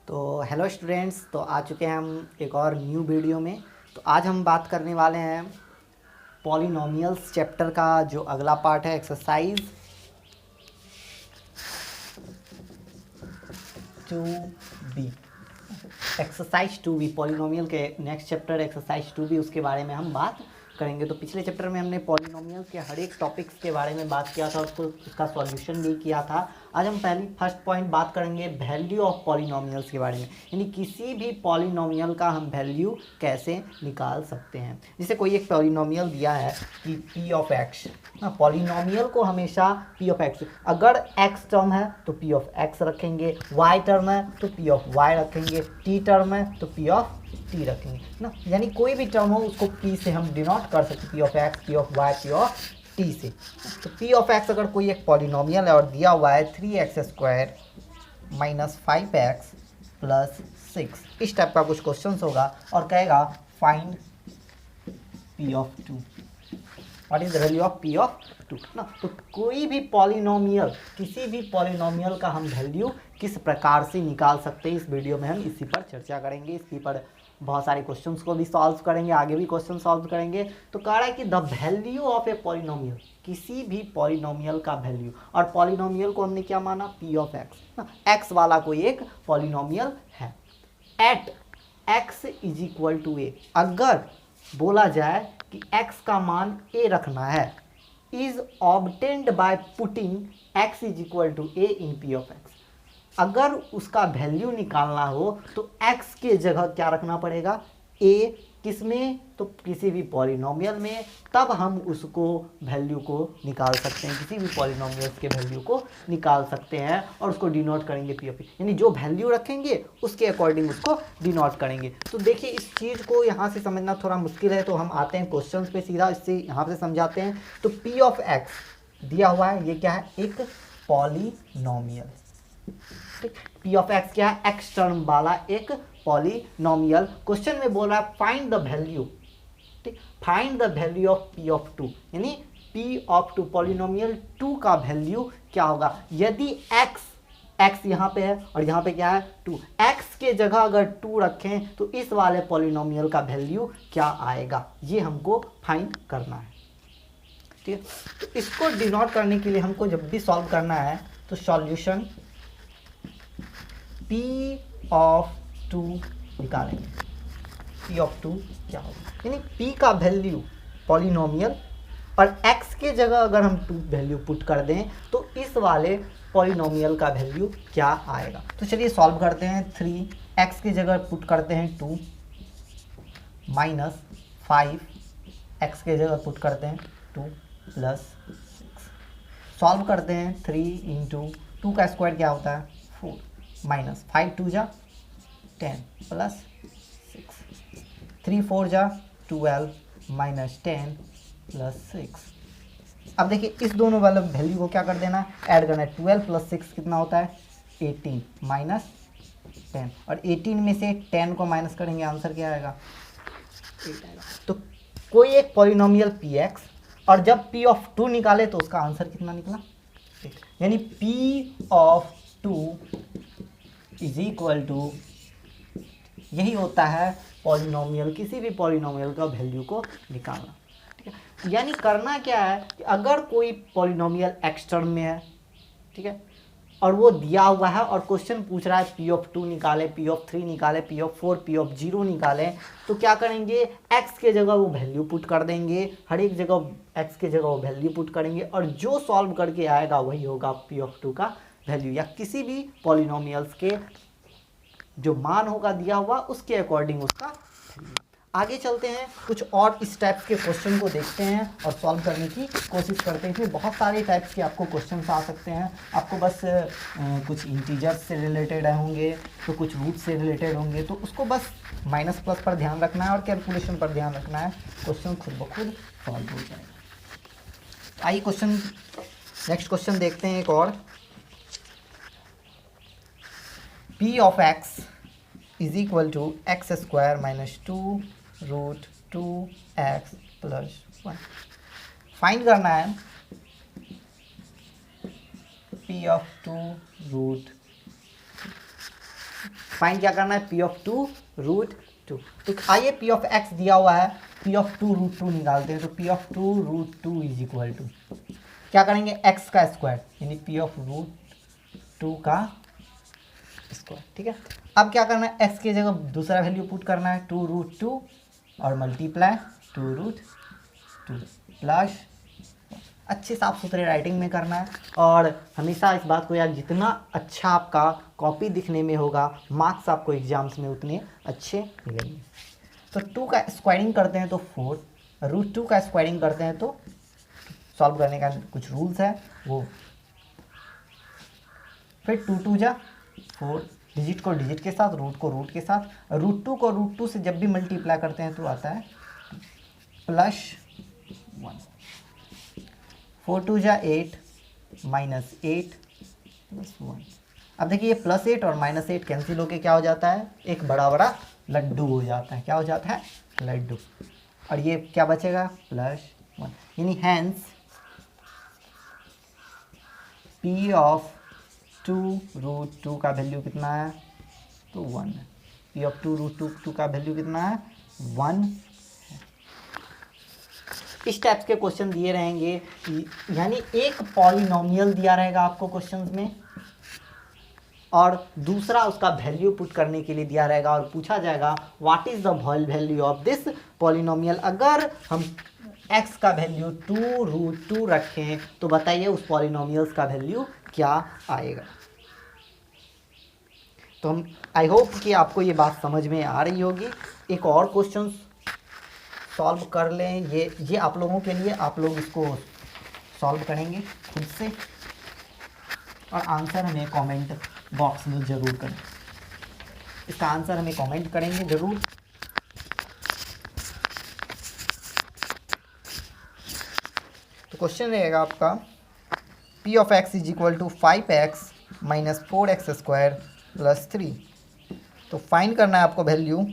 तो hello students, तो आ चुके हैं हम एक और न्यू वीडियो में। तो आज हम बात करने वाले हैं पॉलिनोमियल्स चैप्टर का जो अगला पार्ट है, exercise 2B। Exercise 2B polynomial के नेक्स्ट चैप्टर एक्सरसाइज 2B, उसके बारे में हम बात करेंगे। तो पिछले चैप्टर में हमने पॉलिनोमियल के हर एक टॉपिक्स के बारे में बात किया था और उसका सॉल्यूशन भी किया था। आज हम फर्स्ट पॉइंट बात करेंगे वैल्यू ऑफ पॉलिनोमियल्स के बारे में, यानी किसी भी पॉलिनोमियल का हम वैल्यू कैसे निकाल सकते हैं। जैसे कोई एक पॉलिनोमियल दिया है कि p ऑफ x, पॉलिनोमियल को हमेशा p ऑफ x, अगर x टर्म है तो p ऑफ x रखेंगे, y टर्म है तो p ऑफ y रखेंगे, t टर्म है तो p ऑफ t रखेंगे ना। यानी कोई भी टर्म हो उसको p से हम डिनोट कर सकते, p of x, p of y, p of t से। तो p ऑफ x अगर कोई एक पॉलिनोमियल है और दिया हुआ है 3x² माइनस 5x प्लस 6, इस टाइप का कुछ क्वेश्चन होगा और कहेगा find p of 2, what is the value of p of 2 ना। तो कोई भी पॉलिनोमियल, किसी भी पॉलिनोमियल का हम वैल्यू किस प्रकार से निकाल सकते हैं, इस वीडियो में हम इसी पर चर्चा करेंगे। इसी पर बहुत सारे क्वेश्चंस को भी सॉल्व करेंगे, आगे भी क्वेश्चन सॉल्व करेंगे। तो कह रहा है कि the value of a polynomial, किसी भी पॉलिनोमियल का वैल्यू, और पॉलिनोमियल को हमने क्या माना, p ऑफ x ना, x वाला कोई एक पॉलिनोमियल है। At x is equal to a, अगर बोला जाए कि x का मान a रखना है, is obtained by putting x is equal to a in p of x। अगर उसका वैल्यू निकालना हो तो x के जगह क्या रखना पड़ेगा, a, किसमें, तो किसी भी पॉलिनोमियल में, तब हम उसको वैल्यू को निकाल सकते हैं, किसी भी पॉलिनोमियल्स के वैल्यू को निकाल सकते हैं और उसको डिनोट करेंगे p ऑफ ए, यानी जो वैल्यू रखेंगे उसके अकॉर्डिंग उसको डिनोट करेंगे। तो देखिए इस चीज़ को यहाँ से समझना थोड़ा मुश्किल है, तो हम आते हैं क्वेश्चन पे सीधा, इससे यहाँ से समझाते हैं। तो p ऑफ x दिया हुआ है, ये क्या है, एक पॉलिनोमियल। p ऑफ x क्या है, x टर्म वाला एक पॉलिनोमियल। क्वेश्चन में बोल रहा है फाइंड द वैल्यू, ठीक, find the value of p of 2, यानी p ऑफ 2, पॉलिनोमियल 2 का वैल्यू क्या होगा। यदि x यहाँ पे है और यहाँ पे क्या है 2, x के जगह अगर 2 रखें तो इस वाले पॉलिनोमियल का वैल्यू क्या आएगा, ये हमको फाइंड करना है। ठीक है, तो इसको डिनोट करने के लिए हमको जब भी सॉल्व करना है तो सॉल्यूशन p ऑफ 2 निकालेंगे। p ऑफ 2 क्या होगा, यानी p का वैल्यू पॉलिनोमियल और x के जगह अगर हम 2 वैल्यू पुट कर दें तो इस वाले पॉलिनोमियल का वैल्यू क्या आएगा। तो चलिए सॉल्व करते हैं। 3x की जगह पुट करते हैं 2 माइनस 5x के जगह पुट करते हैं 2 प्लस 6, सॉल्व करते हैं। 3 इंटू 2 का स्क्वायर क्या होता है 4, माइनस 5 2 जा 10 प्लस 6, 3 4 जा 12 माइनस 10 प्लस 6। अब देखिए इस दोनों वाले वैल्यू को क्या कर देना है, ऐड करना है। 12 प्लस 6 कितना होता है 18 माइनस 10, और 18 में से 10 को माइनस करेंगे, आंसर क्या आएगा 8 आएगा। तो कोई एक पॉलिनोमियल px, और जब p ऑफ 2 निकाले तो उसका आंसर कितना निकला 8, यानी p of 2 is equal to, यही होता है पॉलिनोमियल, किसी भी पॉलिनोमियल का वैल्यू को निकालना। ठीक है, यानी करना क्या है कि अगर कोई पॉलिनोमियल x टर्म में है, ठीक है, और वो दिया हुआ है और क्वेश्चन पूछ रहा है p ऑफ 2 निकाले, p ऑफ 3 निकाले, p ऑफ 4, p ऑफ 0 निकाले, तो क्या करेंगे, x के जगह वो वैल्यू पुट कर देंगे, हर एक जगह x के जगह वो वैल्यू पुट करेंगे और जो सॉल्व करके आएगा वही होगा p ऑफ 2 का वैल्यू, या किसी भी पॉलिनोमियल्स के जो मान होगा दिया हुआ उसके अकॉर्डिंग उसका वैल्यू। आगे चलते हैं, कुछ और इस टाइप के क्वेश्चन को देखते हैं और सॉल्व करने की कोशिश करते हैं। इसमें बहुत सारे टाइप्स के आपको क्वेश्चंस आ सकते हैं। आपको बस कुछ इंटीजर्स से रिलेटेड होंगे, तो कुछ रूट से रिलेटेड होंगे, तो उसको बस माइनस प्लस पर ध्यान रखना है और कैलकुलेशन पर ध्यान रखना है, क्वेश्चन खुद ब खुद सॉल्व हो जाएगा। आइए क्वेश्चन, नेक्स्ट क्वेश्चन देखते हैं एक और। p of x is equal to x square minus 2 root 2x plus 1। Find करना है p of two root, find क्या करना है, p of two root two. तो आइए पी ऑफ एक्स दिया हुआ है, p of two root two निकालते हैं। तो p of two root two is equal to क्या करेंगे, एक्स का स्क्वायर, यानी पी ऑफ रूट टू का स्क्वायर। ठीक है, अब क्या करना है, एक्स की जगह दूसरा वैल्यू पुट करना है, टू रूट टू और multiply two root two plus, अच्छे साफ सुथरे राइटिंग में करना है। और हमेशा इस बात को याद, जितना अच्छा आपका कॉपी दिखने में होगा, मार्क्स आपको एग्जाम्स में उतने अच्छे मिलेंगे। तो टू का स्क्वायरिंग करते हैं तो 4, रूट टू का स्क्वायरिंग करते हैं तो सॉल्व करने का कुछ रूल्स है वो, फिर टू टू जा 4, डिजिट को डिजिट के साथ, रूट को रूट के साथ, रूट टू को रूट टू से जब भी मल्टीप्लाई करते हैं तो आता है प्लस 1, 4 टू जा 8 माइनस 8 प्लस 1। अब देखिए ये प्लस 8 और माइनस 8 कैंसिल होके क्या हो जाता है, एक बड़ा बड़ा लड्डू हो जाता है। क्या हो जाता है, लड्डू। और ये क्या बचेगा, प्लस 1, यानी hence p of two root two का वैल्यू कितना है, तो 1 है। P of two root two का वैल्यू कितना है, 1 है। इस टाइप्स के क्वेश्चन दिए रहेंगे, यानी एक पॉलिनोमियल दिया रहेगा आपको क्वेश्चंस में, और दूसरा उसका वैल्यू पुट करने के लिए दिया रहेगा, और पूछा जाएगा what is the value of this polynomial. अगर हम x का वैल्यू 2 रूट 2 रखें तो बताइए उस पॉलिनोमियल्स का वैल्यू क्या आएगा। तो हम आई होप कि आपको ये बात समझ में आ रही होगी। एक और क्वेश्चन सॉल्व कर लें, ये आप लोगों के लिए, आप लोग इसको सॉल्व करेंगे खुद से, और आंसर हमें कमेंट बॉक्स में ज़रूर करें। इसका आंसर हमें कमेंट करेंगे ज़रूर। तो क्वेश्चन रहेगा आपका p of x is equal to 5x minus 4x square plus 3। तो फाइंड करना है आपको value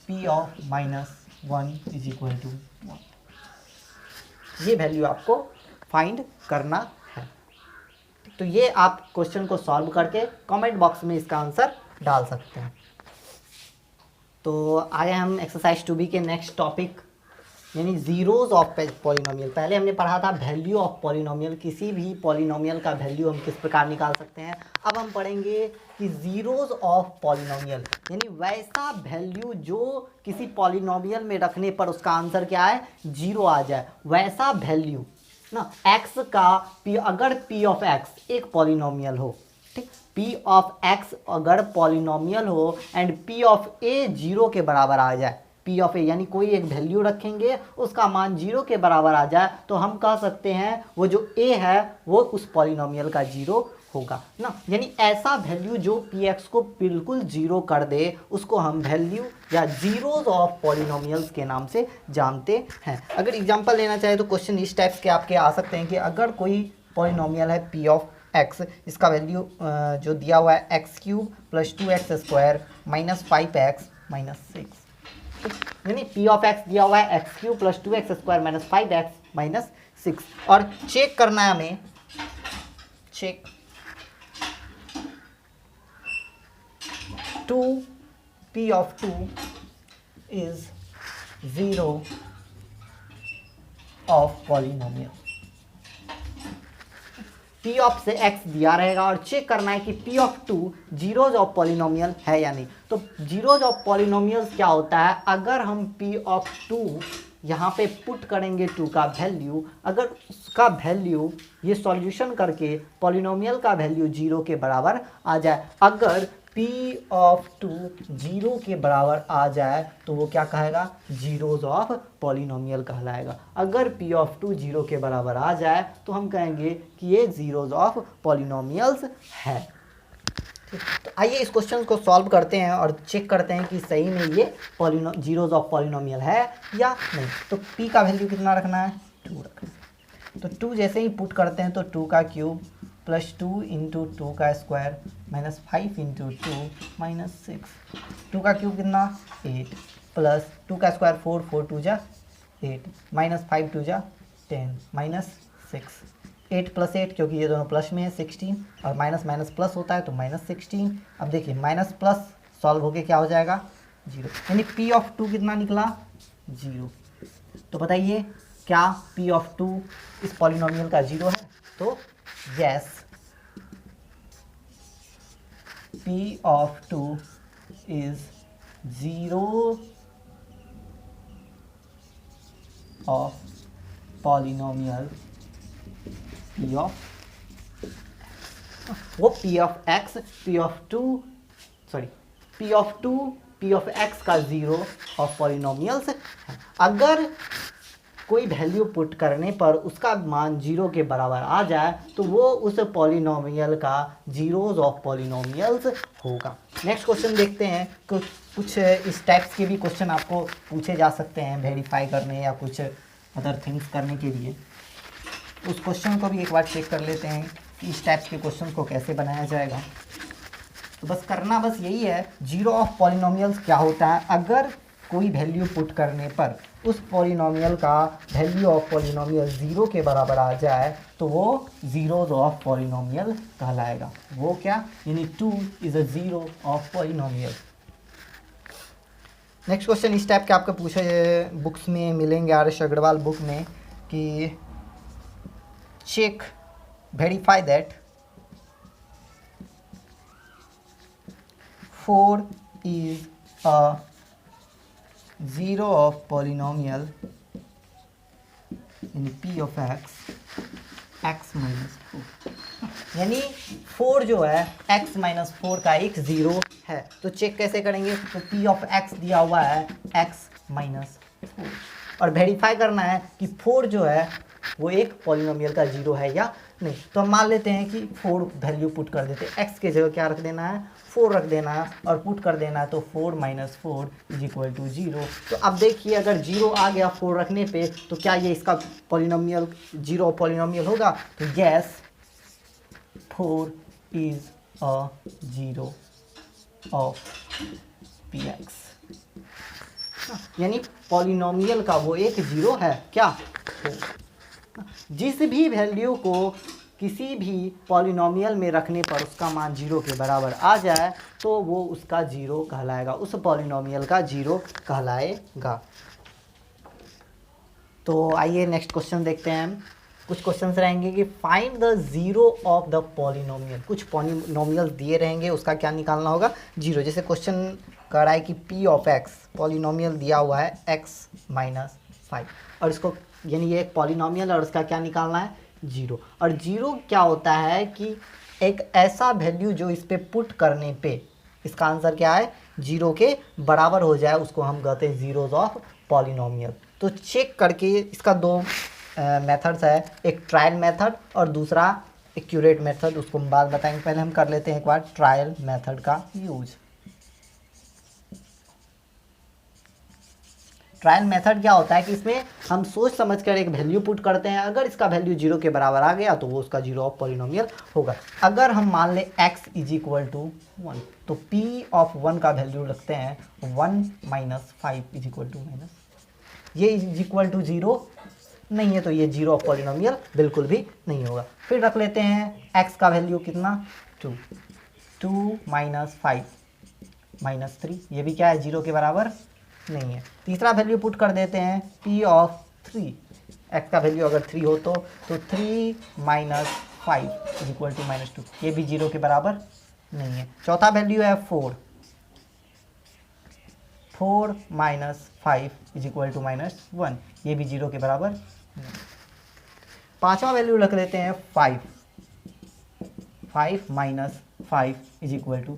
p of minus 1 is equal to 1। ये वैल्यू आपको फाइंड करना है। तो ये आप क्वेश्चन को सॉल्व करके कमेंट बॉक्स में इसका आंसर डाल सकते हैं। तो आगे हम एक्सरसाइज 2b के नेक्स्ट टॉपिक, यानी जीरोज ऑफ पॉलिनोमियल। पहले हमने पढ़ा था वैल्यू ऑफ पॉलिनोमियल, किसी भी पॉलिनोमियल का वैल्यू हम किस प्रकार निकाल सकते हैं। अब हम पढ़ेंगे कि जीरोज ऑफ पॉलिनोमियल, यानी वैसा वैल्यू जो किसी पॉलिनोमियल में रखने पर उसका आंसर क्या है, 0 आ जाए, वैसा वैल्यू ना। x का p, अगर p ऑफ x एक पॉलिनोमियल हो, ठीक, p ऑफ x अगर पॉलिनोमियल हो एंड p ऑफ a 0 के बराबर आ जाए, p ऑफ a यानी कोई एक वैल्यू रखेंगे उसका मान 0 के बराबर आ जाए, तो हम कह सकते हैं वो जो a है वो उस पॉलिनोमियल का 0 होगा ना। यानी ऐसा वैल्यू जो px को बिल्कुल 0 कर दे उसको हम वैल्यू या जीरोज ऑफ पॉलिनोमियल्स के नाम से जानते हैं। अगर एग्जांपल लेना चाहे तो क्वेश्चन इस टाइप्स के आपके आ सकते हैं कि अगर कोई पॉलिनोमियल है p ऑफ x, इसका वैल्यू जो दिया हुआ है x cube plus 2x square minus 5x minus 6, यानी p ऑफ x दिया हुआ है x cube plus 2x square minus 5x minus 6, और चेक करना है हमें, check 2 p of 2 is 0 of polynomial. p of से x दिया रहेगा और चेक करना है कि p of 2 zeros of polynomial है या नहीं। तो जीरोज ऑफ पॉलिनोमियल्स क्या होता है, अगर हम p ऑफ 2 यहाँ पे पुट करेंगे 2 का वैल्यू, अगर उसका वैल्यू ये सॉल्यूशन करके पॉलिनोमियल का वैल्यू 0 के बराबर आ जाए, अगर p ऑफ 2 0 के बराबर आ जाए तो वो क्या कहेगा, जीरोज ऑफ पॉलिनोमियल कहलाएगा। अगर p ऑफ 2 0 के बराबर आ जाए तो हम कहेंगे कि ये जीरोज ऑफ पॉलिनोमियल्स है। तो आइए इस क्वेश्चन को सॉल्व करते हैं और चेक करते हैं कि सही में ये जीरोज ऑफ पॉलिनोमियल है या नहीं। तो p का वैल्यू कितना रखना है, 2 रखना है। तो 2 जैसे ही पुट करते हैं तो 2 का क्यूब प्लस 2 इंटू 2 का स्क्वायर माइनस 5 इंटू 2 माइनस 6, 2 का क्यूब कितना 8 प्लस 2 का स्क्वायर 4, 4 2 जा 8 माइनस 5 2 जा 10 माइनस 6। 8 + 8 क्योंकि ये दोनों प्लस में है 16, और माइनस माइनस प्लस होता है तो -16। अब देखिए माइनस प्लस सॉल्व होके क्या हो जाएगा 0, यानी P(2) कितना निकला 0। तो बताइए क्या P(2) इस पॉलिनोमियल का 0 है? तो yes, P(2) is 0 of polynomial P of, वो P of x, P(2), P of x का 0 ऑफ पॉलिनोमियल्स है। अगर कोई वैल्यू पुट करने पर उसका मान 0 के बराबर आ जाए तो वो उस पॉलिनोमियल का जीरोज ऑफ पॉलिनोमियल्स होगा। नेक्स्ट क्वेश्चन देखते हैं। कुछ इस टाइप्स के भी क्वेश्चन आपको पूछे जा सकते हैं वेरीफाई करने या कुछ अदर थिंग्स करने के लिए। उस क्वेश्चन को भी एक बार चेक कर लेते हैं कि इस टाइप्स के क्वेश्चन को कैसे बनाया जाएगा। तो बस करना बस यही है, जीरो ऑफ पॉलिनोमियल्स क्या होता है, अगर कोई वैल्यू पुट करने पर उस पॉलिनोमियल का वैल्यू ऑफ पॉलिनोमियल 0 के बराबर आ जाए तो वो जीरोज ऑफ पॉलिनोमियल कहलाएगा। वो क्या, यानी 2 is a zero of polynomial. Next question इस टाइप के आपके पूछे बुक्स में मिलेंगे, आर.एस. अग्रवाल बुक में, कि check verify that 4 is a zero of polynomial in P of x minus 4, यानी 4 जो है x minus 4 का एक ज़ीरो है। तो चेक कैसे करेंगे, तो P of x दिया हुआ है x minus 4, और वेरीफाई करना है कि 4 जो है वो एक पॉलिनोमियल का जीरो है या नहीं। तो हम मान लेते हैं कि 4 वैल्यू पुट कर देते हैं, x के जगह क्या रख देना है 4 रख देना है और पुट कर देना है, तो 4 - 4 = 0। तो अब देखिए अगर 0 आ गया 4 रखने पे तो क्या ये इसका पॉलिनोमियल जीरो पॉलिनोमियल होगा, तो yes 4 is a zero of Px, यानी पॉलिनोमियल का वो एक जीरो है क्या। जिस भी वैल्यू को किसी भी पॉलिनोमियल में रखने पर उसका मान 0 के बराबर आ जाए तो वो उसका जीरो कहलाएगा, उस पॉलिनोमियल का जीरो कहलाएगा। तो आइए नेक्स्ट क्वेश्चन देखते हैं हम। कुछ क्वेश्चंस रहेंगे कि find the zero of the polynomial, कुछ पॉलिनोमियल दिए रहेंगे उसका क्या निकालना होगा जीरो। जैसे क्वेश्चन कह रहा है कि P of x पॉलिनोमियल दिया हुआ है x - 5, और इसको यानी ये एक पॉलिनोमियल और उसका क्या निकालना है जीरो। और जीरो क्या होता है कि एक ऐसा वैल्यू जो इस पे पुट करने पे इसका आंसर क्या है जीरो के बराबर हो जाए, उसको हम कहते हैं जीरोज ऑफ पॉलिनोमियल। तो चेक करके इसका दो मेथड्स है, एक ट्रायल मेथड और दूसरा एक्यूरेट मेथड, उसको हम बाद बताएंगे। पहले हम कर लेते हैं एक बार ट्रायल मेथड का यूज। ट्रायल मेथड क्या होता है कि इसमें हम सोच समझ कर एक वैल्यू पुट करते हैं, अगर इसका वैल्यू 0 के बराबर आ गया तो वो उसका जीरो ऑफ पॉलिनोमियल होगा। अगर हम मान ले x = 1 तो P of 1 का वैल्यू रखते हैं 1 - 5 = ये इक्वल टू 0 नहीं है, तो ये जीरो ऑफ पॉलिनोमियल बिल्कुल भी नहीं होगा। फिर रख लेते हैं x का वैल्यू कितना 2 - 5 - 3, ये भी क्या है जीरो के बराबर नहीं है। तीसरा वैल्यू पुट कर देते हैं P of 3, x का वैल्यू अगर 3 हो तो 3 - 5 = -2, ये भी जीरो के बराबर नहीं है। चौथा वैल्यू है 4 - 5 = -1, ये भी जीरो के बराबर नहीं। पांचवा वैल्यू रख लेते हैं 5 - 5 = 0,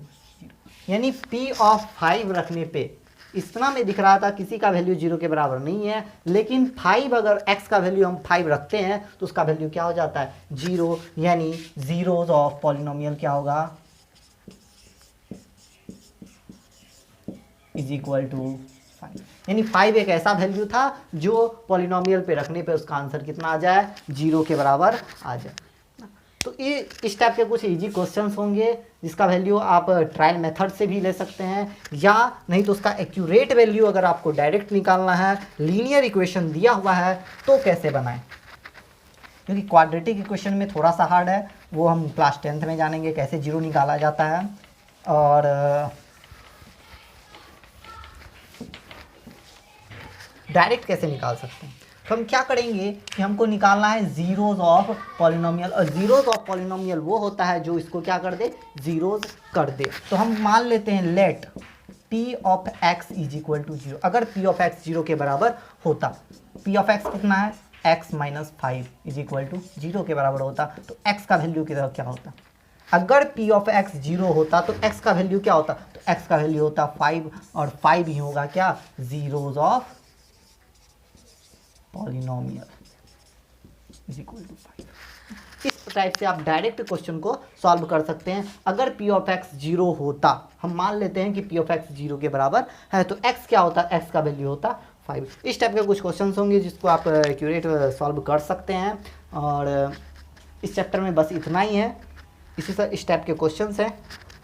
यानी P of 5 रखने पे इतना में दिख रहा था किसी का वैल्यू 0 के बराबर नहीं है, लेकिन 5 अगर x का वैल्यू हम 5 रखते हैं तो उसका वैल्यू क्या हो जाता है 0, यानी जीरोज ऑफ पॉलिनोमियल क्या होगा = 5, यानी 5 एक ऐसा वैल्यू था जो पॉलिनोमियल पे रखने पे उसका आंसर कितना आ जाए 0 के बराबर आ जाए। तो ये इस टाइप के कुछ इजी क्वेश्चंस होंगे जिसका वैल्यू आप ट्रायल मेथड से भी ले सकते हैं, या नहीं तो उसका एक्यूरेट वैल्यू अगर आपको डायरेक्ट निकालना है, लीनियर इक्वेशन दिया हुआ है तो कैसे बनाएं। क्योंकि क्वाड्रेटिक इक्वेशन में थोड़ा सा हार्ड है, वो हम क्लास 10th में जानेंगे कैसे जीरो निकाला जाता है। और डायरेक्ट कैसे निकाल सकते हैं, तो हम क्या करेंगे कि हमको निकालना है जीरोज ऑफ पॉलिनोमियल, और जीरोज ऑफ पॉलिनोमियल वो होता है जो इसको क्या कर दे, जीरोज कर दे। तो हम मान लेते हैं let p of x is equal to zero. अगर पी ऑफ एक्स जीरो के बराबर होता, पी ऑफ एक्स कितना है, x minus 5 is equal to zero के बराबर होता, तो एक्स का वैल्यू की तरह क्या होता, अगर पी ऑफ एक्स जीरो होता तो एक्स का वैल्यू क्या होता, तो एक्स का वैल्यू होता 5, और 5 ही होगा क्या, zeros of polynomial is equal to 5। इस टाइप से आप डायरेक्ट क्वेश्चन को सॉल्व कर सकते हैं। अगर पी ऑफ एक्स जीरो होता, हम मान लेते हैं कि पी ऑफ एक्स जीरो के बराबर है, तो एक्स क्या होता, एक्स का वैल्यू होता 5। इस टाइप के कुछ क्वेश्चंस होंगे जिसको आप एक्यूरेट सॉल्व कर सकते हैं। और इस चैप्टर में बस इतना ही है, इस टाइप के क्वेश्चंस हैं।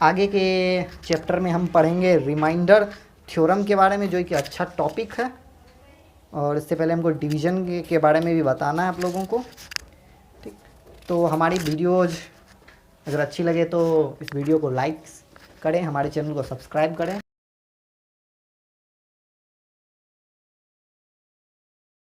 आगे के चैप्टर में हम पढ़ेंगे रिमाइंडर थ्योरम के बारे में, जो कि अच्छा टॉपिक है। और इससे पहले हमको डिवीज़न के बारे में भी बताना है आप लोगों को, ठीक। तो हमारी वीडियोज़ अगर अच्छी लगे तो इस वीडियो को लाइक करें, हमारे चैनल को सब्सक्राइब करें।